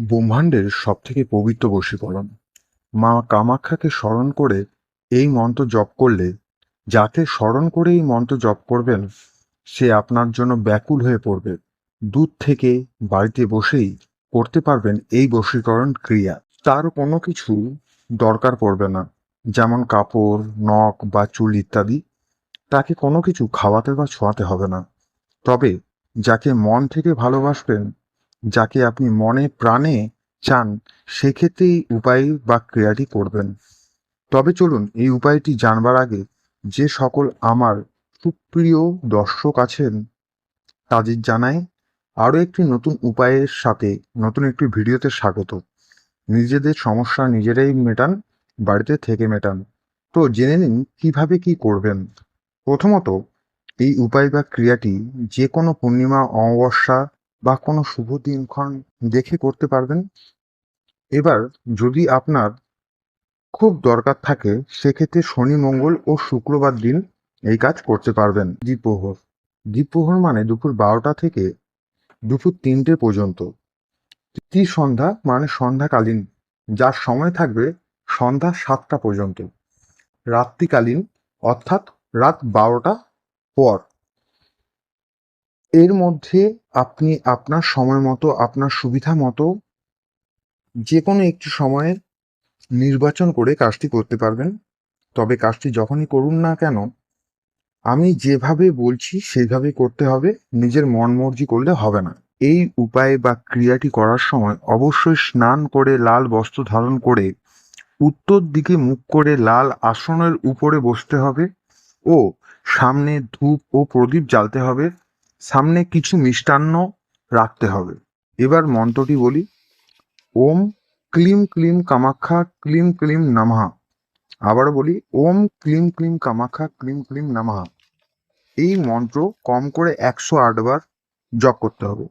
ব্রহ্মাণ্ডের সবথেকে পবিত্র বশীকরণ মা কামাখ্যাকে স্মরণ করে এই মন্ত্র জপ করলে, যাকে স্মরণ করে এই মন্ত্র জপ করবেন সে আপনার জন্য ব্যাকুল হয়ে পড়বে। দূর থেকে বাড়িতে বসেই করতে পারবেন এই বশীকরণ ক্রিয়া। তার কোনো কিছু দরকার পড়বে না, যেমন কাপড়, নখ বা চুল ইত্যাদি। তাকে কোনো কিছু খাওয়াতে বা ছোঁয়াতে হবে না। তবে যাকে মন থেকে ভালোবাসবেন, যাকে আপনি মনে প্রাণে চান, সেক্ষেত্রে এই উপায় বা ক্রিয়াটি করবেন। তবে চলুন এই উপায়টি জানবার আগে যে সকল আমার সুপ্রিয় দর্শক আছেন তাদের জানাই আরও একটি নতুন উপায়ের সাথে নতুন একটি ভিডিওতে স্বাগত। নিজেদের সমস্যা নিজেরাই মেটান, বাড়িতে থেকে মেটান। তো জেনে নিন কিভাবে কি করবেন। প্রথমত, এই উপায় বা ক্রিয়াটি যে কোনো পূর্ণিমা, অমাবস্যা বা কোনো শুভ দিনক্ষণ দেখে করতে পারবেন। এবার যদি আপনার খুব দরকার থাকে, সেক্ষেত্রে শনি, মঙ্গল ও শুক্রবার দিন এই কাজ করতে পারবেন। দ্বিপ্রহর, দ্বিপ্রহর মানে দুপুর 12টা থেকে দুপুর 3টে পর্যন্ত। সন্ধ্যা মানে সন্ধ্যাকালীন, যার সময় থাকবে সন্ধ্যা 7টা পর্যন্ত। রাত্রিকালীন অর্থাৎ রাত 12টা পর। এর মধ্যে আপনি আপনার সময় মতো, আপনার সুবিধা মতো যে কোনো একটি সময়ে নির্বাচন করে কাজটি করতে পারবেন। তবে কাজটি যখনই করুন না কেন, আমি যেভাবে বলছি সেইভাবেই করতে হবে, নিজের মন মর্জি করলে হবে না। এই উপায় বা ক্রিয়াটি করার সময় অবশ্যই স্নান করে লাল বস্ত্র ধারণ করে উত্তর দিকে মুখ করে লাল আসনের উপরে বসতে হবে ও সামনে ধূপ ও প্রদীপ জ্বালতে হবে, সামনে কিছু মিষ্টান্ন রাখতে হবে। এবার মন্ত্রটি বলি, ওম ক্লিম ক্লিম কামাখ্যা ক্লিম ক্লিম নমঃ। আবারও বলি, ওম ক্লিম ক্লিম কামাখ্যা ক্লিম ক্লিম নমঃ। এই মন্ত্র কম করে 108 বার জপ করতে হবে।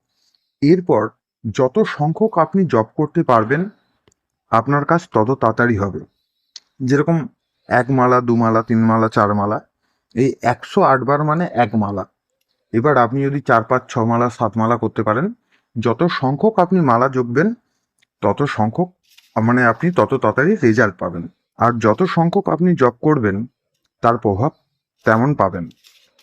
এরপর যত সংখ্যক আপনি জপ করতে পারবেন আপনার কাজ তত তাড়াতাড়ি হবে। যেরকম 1 মালা, 2 মালা, 3 মালা, 4 মালা, এই 108 বার মানে 1 মালা। এবার আপনি যদি 4, 5, 6 মালা, 7 মালা করতে পারেন, যত সংখ্যক আপনি মালা জপবেন তত সংখ্যক মানে আপনি তত তাড়াতাড়ি রেজাল্ট পাবেন। আর যত সংখ্যক আপনি জপ করবেন তার প্রভাব তেমন পাবেন।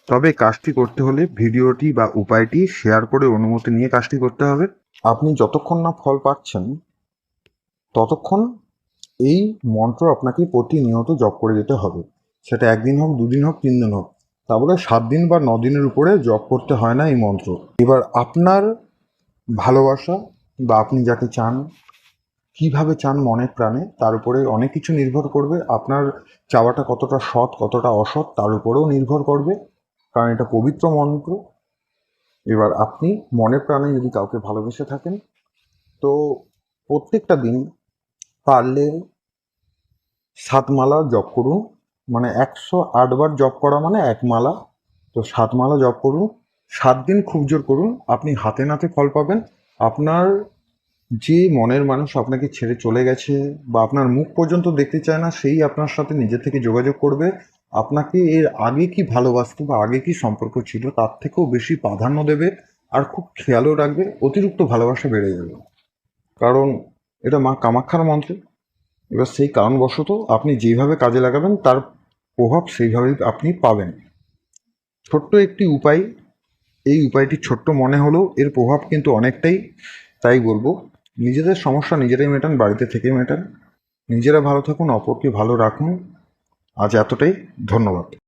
তবে কাজটি করতে হলে ভিডিওটি বা উপায়টি শেয়ার করে অনুমতি নিয়ে কাজটি করতে হবে। আপনি যতক্ষণ না ফল পাচ্ছেন ততক্ষণ এই মন্ত্র আপনাকে প্রতিনিয়ত জপ করে যেতে হবে। সেটা 1 দিন হোক, 2 দিন হোক, 3 দিন হোক। তা বলে 7 দিন বা 9 দিনের উপরে জপ করতে হয় না এই মন্ত্র। এবার আপনার ভালোবাসা বা আপনি যাকে চান, কিভাবে চান মনে প্রাণে, তার উপরে অনেক কিছু নির্ভর করবে। আপনার চাওয়াটা কতটা সৎ, কতটা অসৎ তার উপরেও নির্ভর করবে, কারণ এটা পবিত্র মন্ত্র। এবার আপনি মনে প্রাণে যদি কাউকে ভালোবেসে থাকেন, তো প্রত্যেকটা দিন পারলে 7 মালা জপ করুন। মানে 108 বার জপ করা মানে 1 মালা। তো 7 মালা জপ করুন, 7 দিন খুব জোর করুন, আপনি হাতে নাতে ফল পাবেন। আপনার যে মনের মানুষ আপনাকে ছেড়ে চলে গেছে বা আপনার মুখ পর্যন্ত দেখতে চায় না, সেই আপনার সাথে নিজে থেকে যোগাযোগ করবে। আপনাকে এর আগে কি ভালোবাসতো বা আগে কি সম্পর্ক ছিল তার থেকেও বেশি প্রাধান্য দেবে, আর খুব খেয়ালও রাখবে। অতিরিক্ত ভালোবাসা বেড়ে যাবে, কারণ এটা মা কামাখ্যার মন্ত্র। এবার সেই কারণবশত আপনি যেভাবে কাজে লাগাবেন তার প্রভাব সেইভাবেই আপনি পাবেন। ছোট্ট একটি উপায়, এই উপায়টি ছোট্ট মনে হলেও এর প্রভাব কিন্তু অনেকটাই। তাই বলবো, নিজেদের সমস্যা নিজেরাই মেটান, বাড়িতে থেকে মেটান। নিজেরা ভালো থাকুন, অপরকে ভালো রাখুন। আজ এতটাই। ধন্যবাদ।